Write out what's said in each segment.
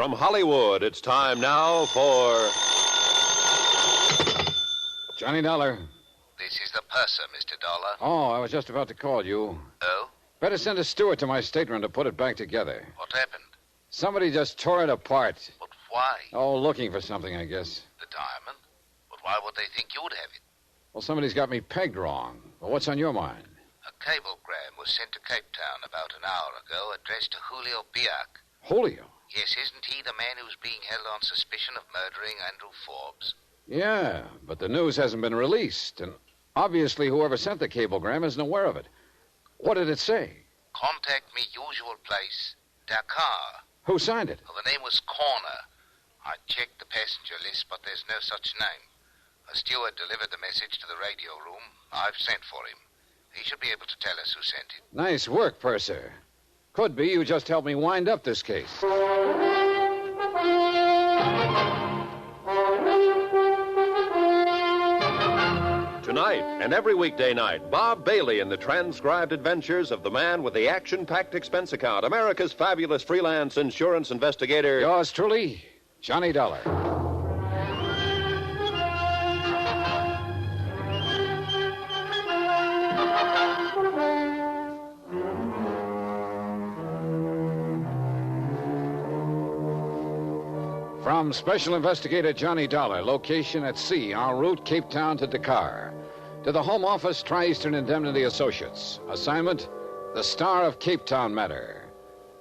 From Hollywood, it's time now for... Johnny Dollar. This is the purser, Mr. Dollar. Oh, I was just about to call you. Oh? Better send a steward to my stateroom to put it back together. What happened? Somebody just tore it apart. But why? Oh, looking for something, I guess. The diamond? But why would they think you'd have it? Well, somebody's got me pegged wrong. Well, what's on your mind? A cablegram was sent to Capetown about an hour ago, addressed to Julio Biak. Julio? Yes, isn't he the man who's being held on suspicion of murdering Andrew Forbes? Yeah, but the news hasn't been released, and obviously whoever sent the cablegram isn't aware of it. What did it say? Contact me usual place, Dakar. Who signed it? Well, the name was Corner. I checked the passenger list, but there's no such name. A steward delivered the message to the radio room. I've sent for him. He should be able to tell us who sent it. Nice work, Purser. Could be you just helped me wind up this case. Tonight and every weekday night, Bob Bailey in the transcribed adventures of the man with the action-packed expense account, America's fabulous freelance insurance investigator. Yours truly, Johnny Dollar. From Special Investigator Johnny Dollar, location at sea, en route Cape Town to Dakar. To the Home Office, Tri-Eastern Indemnity Associates. Assignment, the Star of Cape Town matter.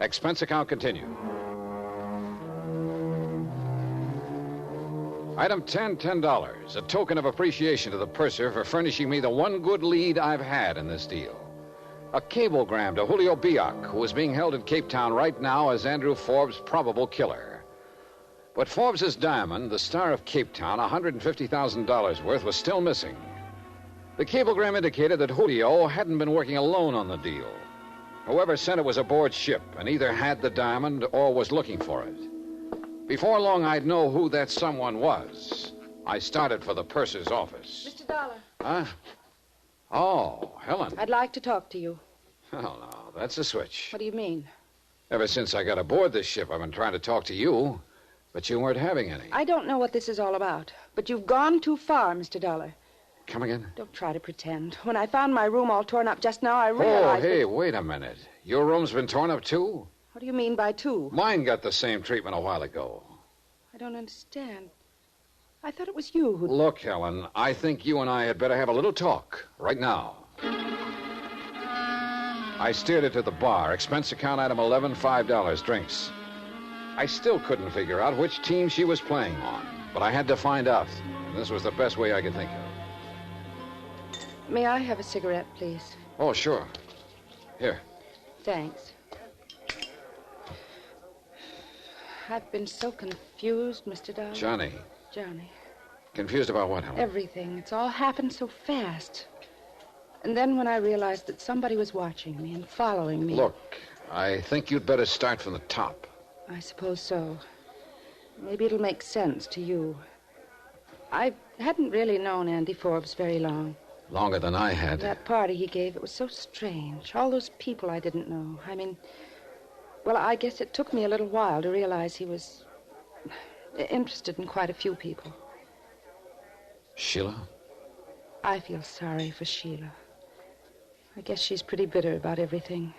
Expense account continued. Item 10, $10. A token of appreciation to the purser for furnishing me the one good lead I've had in this deal. A cablegram to Julio Biak, who is being held in Cape Town right now as Andrew Forbes' probable killer. But Forbes' diamond, the Star of Cape Town, $150,000 worth, was still missing. The cablegram indicated that Julio hadn't been working alone on the deal. Whoever sent it was aboard ship and either had the diamond or was looking for it. Before long, I'd know who that someone was. I started for the purser's office. Mr. Dollar. Huh? Oh, Helen. I'd like to talk to you. Oh, no, that's a switch. What do you mean? Ever since I got aboard this ship, I've been trying to talk to you, but you weren't having any. I don't know what this is all about, but you've gone too far, Mr. Dollar. Come again? Don't try to pretend. When I found my room all torn up just now, I realized... Oh, hey, wait a minute. Your room's been torn up, too? What do you mean by two? Mine got the same treatment a while ago. I don't understand. I thought it was you who... Look, Helen, I think you and I had better have a little talk right now. I steered her to the bar. Expense account item 11, $5, drinks. I still couldn't figure out which team she was playing on, but I had to find out. And this was the best way I could think of. May I have a cigarette, please? Oh, sure. Here. Thanks. I've been so confused, Mr. Dollar. Johnny. Johnny. Confused about what, Helen? Everything. It's all happened so fast. And then when I realized that somebody was watching me and following me... Look, I think you'd better start from the top. I suppose so. Maybe it'll make sense to you. I hadn't really known Andy Forbes very long. Longer than I had. That party he gave, it was so strange. All those people I didn't know. I mean, well, I guess it took me a little while to realize he was interested in quite a few people. Sheila? I feel sorry for Sheila. I guess she's pretty bitter about everything.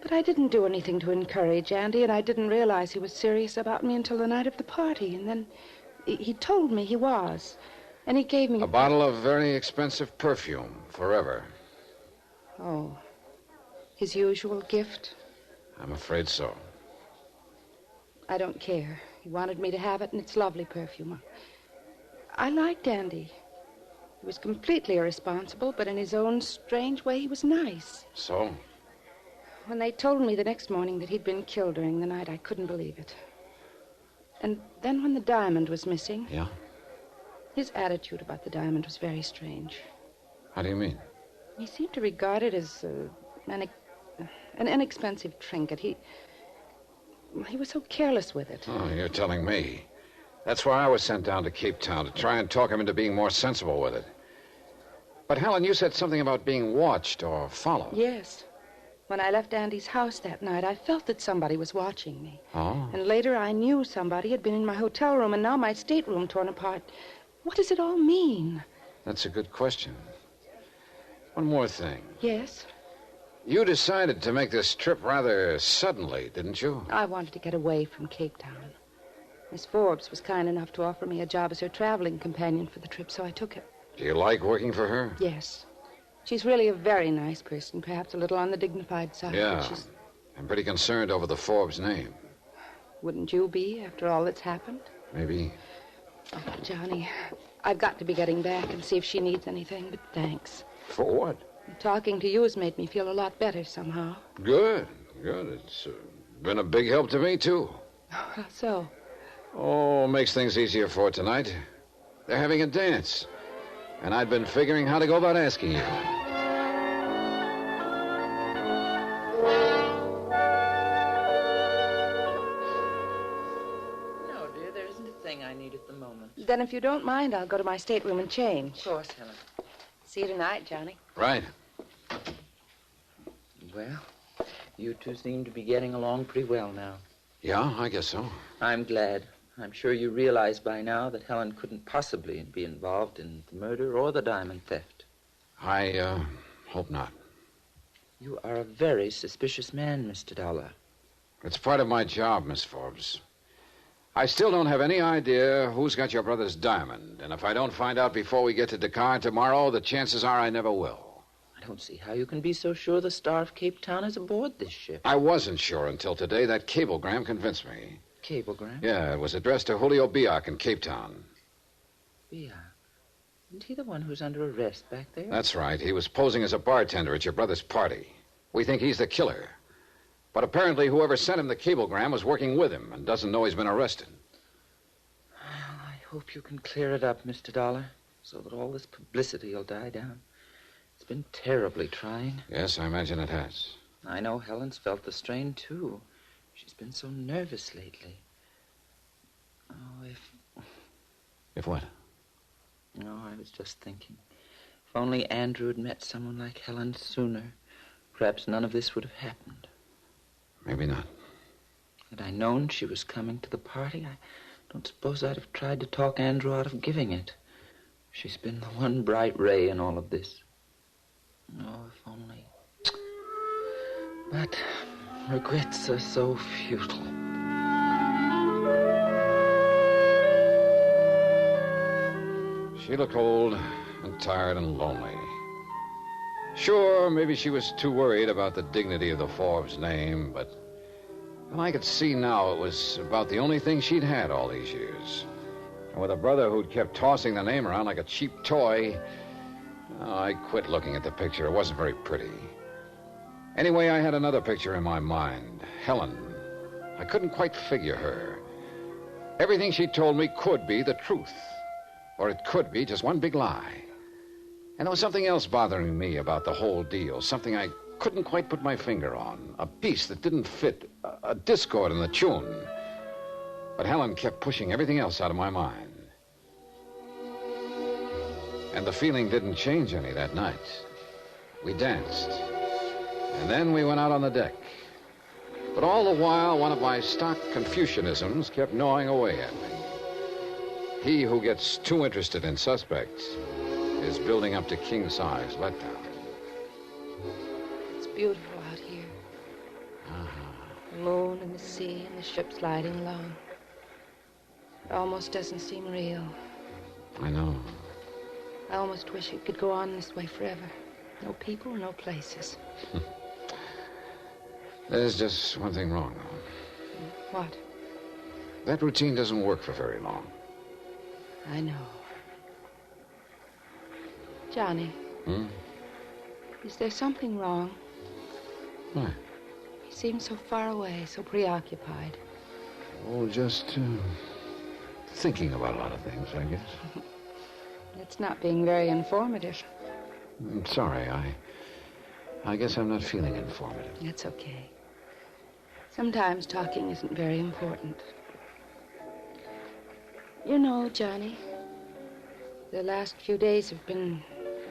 But I didn't do anything to encourage Andy, and I didn't realize he was serious about me until the night of the party. And then he told me he was. And he gave me... A bottle of very expensive perfume, forever. Oh. His usual gift? I'm afraid so. I don't care. He wanted me to have it, and it's lovely perfume. I liked Andy. He was completely irresponsible, but in his own strange way, he was nice. So? When they told me the next morning that he'd been killed during the night, I couldn't believe it. And then when the diamond was missing... Yeah? His attitude about the diamond was very strange. How do you mean? He seemed to regard it as an inexpensive trinket. He was so careless with it. Oh, you're telling me. That's why I was sent down to Cape Town, to try and talk him into being more sensible with it. But, Helen, you said something about being watched or followed. Yes. When I left Andy's house that night, I felt that somebody was watching me. Oh? And later I knew somebody had been in my hotel room, and now my stateroom torn apart. What does it all mean? That's a good question. One more thing. Yes? You decided to make this trip rather suddenly, didn't you? I wanted to get away from Cape Town. Miss Forbes was kind enough to offer me a job as her traveling companion for the trip, so I took it. Do you like working for her? Yes. She's really a very nice person, perhaps a little on the dignified side. Yeah. But she's... I'm pretty concerned over the Forbes name. Wouldn't you be, after all that's happened? Maybe. Oh, Johnny, I've got to be getting back and see if she needs anything, but thanks. For what? Talking to you has made me feel a lot better somehow. Good. It's been a big help to me, too. How so? Oh, makes things easier for tonight. They're having a dance. And I'd been figuring how to go about asking you. No, dear, there isn't a thing I need at the moment. Then if you don't mind, I'll go to my stateroom and change. Of course, Helen. See you tonight, Johnny. Right. Well, you two seem to be getting along pretty well now. Yeah, I guess so. I'm glad. I'm sure you realize by now that Helen couldn't possibly be involved in the murder or the diamond theft. I hope not. You are a very suspicious man, Mr. Dollar. It's part of my job, Miss Forbes. I still don't have any idea who's got your brother's diamond. And if I don't find out before we get to Dakar tomorrow, the chances are I never will. I don't see how you can be so sure the Star of Cape Town is aboard this ship. I wasn't sure until today. That cablegram convinced me. Cablegram? Yeah, it was addressed to Julio Biak in Cape Town. Yeah. Isn't he the one who's under arrest back there? That's right. He was posing as a bartender at your brother's party. We think he's the killer. But apparently whoever sent him the cablegram was working with him and doesn't know he's been arrested. Well, I hope you can clear it up, Mr. Dollar, so that all this publicity will die down. It's been terribly trying. Yes, I imagine it has. I know Helen's felt the strain, too. She's been so nervous lately. Oh, If what? No, I was just thinking. If only Andrew had met someone like Helen sooner, perhaps none of this would have happened. Maybe not. Had I known she was coming to the party, I don't suppose I'd have tried to talk Andrew out of giving it. She's been the one bright ray in all of this. Oh, if only. But regrets are so futile. She looked old and tired and lonely. Sure, maybe she was too worried about the dignity of the Forbes name, but I could see now it was about the only thing she'd had all these years. And with a brother who'd kept tossing the name around like a cheap toy, I quit looking at the picture. It wasn't very pretty. Anyway, I had another picture in my mind. Helen. I couldn't quite figure her. Everything she told me could be the truth. Or it could be just one big lie. And there was something else bothering me about the whole deal. Something I couldn't quite put my finger on. A piece that didn't fit. A discord in the tune. But Helen kept pushing everything else out of my mind. And the feeling didn't change any that night. We danced. And then we went out on the deck. But all the while, one of my stock Confucianisms kept gnawing away at me. He who gets too interested in suspects is building up to king-size letdown. It's beautiful out here. The moon and the sea and the ship sliding along. It almost doesn't seem real. I know. I almost wish it could go on this way forever. No people, no places. There's just one thing wrong, though. What? That routine doesn't work for very long. I know. Johnny. Is there something wrong? What? He seems so far away, so preoccupied. Oh, just thinking about a lot of things, I guess. It's not being very informative. I'm sorry. I guess I'm not feeling informative. That's okay. Sometimes talking isn't very important. You know, Johnny, the last few days have been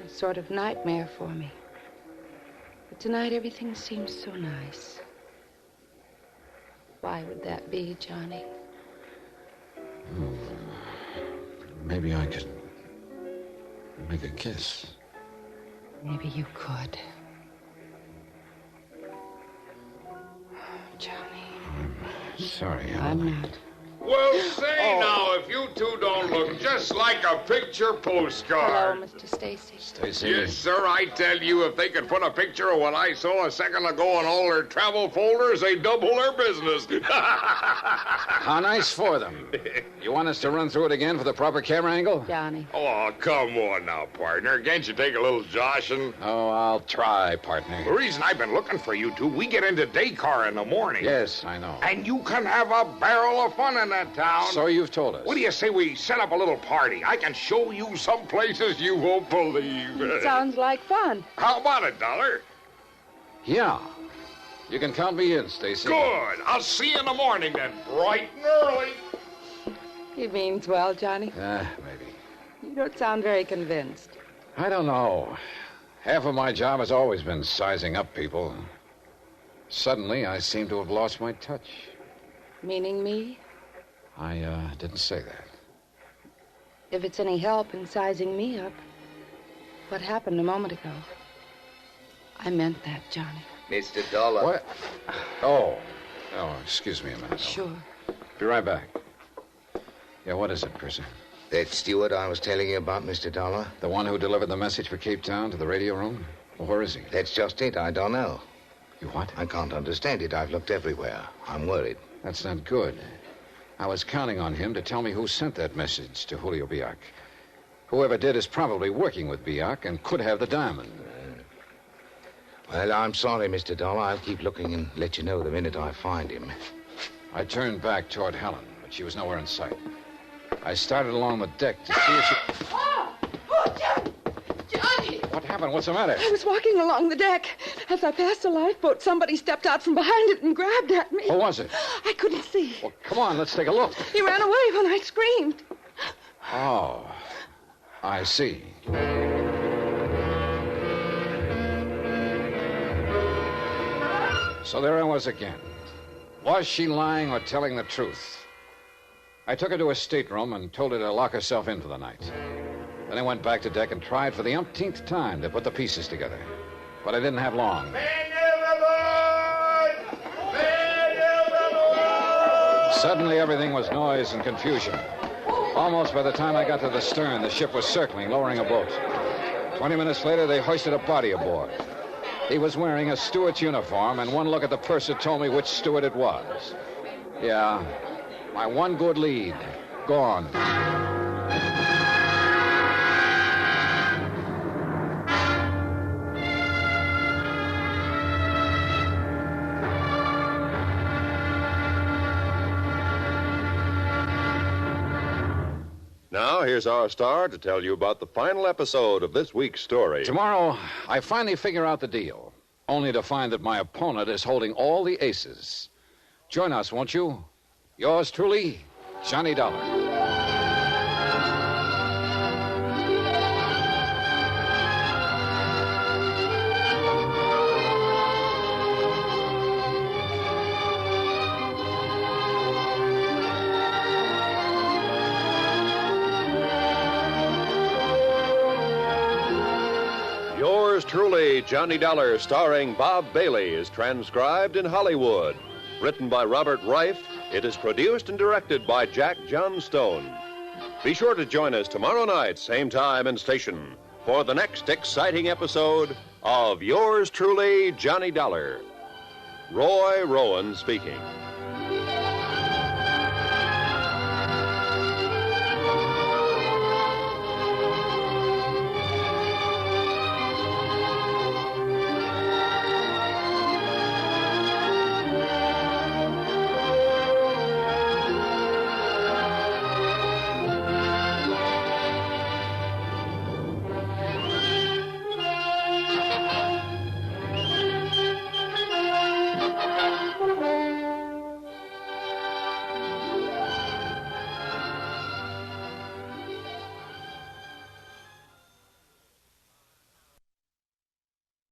a sort of nightmare for me. Tonight, everything seems so nice. Why would that be, Johnny? Maybe I could make a kiss. Maybe you could. Johnny. I'm sorry, I'm not. Well, say now, if you two don't look just like a picture postcard. Hello, Mr. Stacy. Stacy. Yes, sir, I tell you, if they could put a picture of what I saw a second ago in all their travel folders, they'd double their business. How nice for them. You want us to run through it again for the proper camera angle? Johnny. Oh, come on now, partner. Can't you take a little joshing? Oh, I'll try, partner. The reason I've been looking for you two, we get into day car in the morning. Yes, I know. And you can have a barrel of fun in that town. So you've told us. What do you say we set up a little party? I can show you some places you won't believe. Sounds like fun. How about it, Dollar? Yeah. You can count me in, Stacy. Good. I'll see you in the morning then, bright and early. He means well, Johnny. Maybe. You don't sound very convinced. I don't know. Half of my job has always been sizing up people. Suddenly, I seem to have lost my touch. Meaning me? I didn't say that. If it's any help in sizing me up, what happened a moment ago? I meant that, Johnny. Mr. Dollar. What? Oh, excuse me a minute. Sure. Be right back. Yeah, what is it, Percy? That steward I was telling you about, Mr. Dollar? The one who delivered the message for Capetown to the radio room? Well, where is he? That's just it. I don't know. You what? I can't understand it. I've looked everywhere. I'm worried. That's not good. I was counting on him to tell me who sent that message to Julio Biak. Whoever did is probably working with Biak and could have the diamond. Well, I'm sorry, Mr. Dollar. I'll keep looking and let you know the minute I find him. I turned back toward Helen, but she was nowhere in sight. I started along the deck to see if she... Johnny! What happened? What's the matter? I was walking along the deck. As I passed a lifeboat, somebody stepped out from behind it and grabbed at me. Who was it? I couldn't see. Well, come on, let's take a look. He ran away when I screamed. Oh, I see. So there I was again. Was she lying or telling the truth? I took her to her stateroom and told her to lock herself in for the night. Then I went back to deck and tried for the umpteenth time to put the pieces together. But I didn't have long. Suddenly, everything was noise and confusion. Almost by the time I got to the stern, the ship was circling, lowering a boat. 20 minutes later, they hoisted a body aboard. He was wearing a steward's uniform, and one look at the purser told me which steward it was. Yeah, my one good lead, gone. Now, here's our star to tell you about the final episode of this week's story. Tomorrow, I finally figure out the deal, only to find that my opponent is holding all the aces. Join us, won't you? Yours truly, Johnny Dollar. Yours truly, Johnny Dollar, starring Bob Bailey, is transcribed in Hollywood. Written by Robert Reif, it is produced and directed by Jack Johnstone. Be sure to join us tomorrow night, same time and station, for the next exciting episode of Yours truly, Johnny Dollar. Roy Rowan speaking.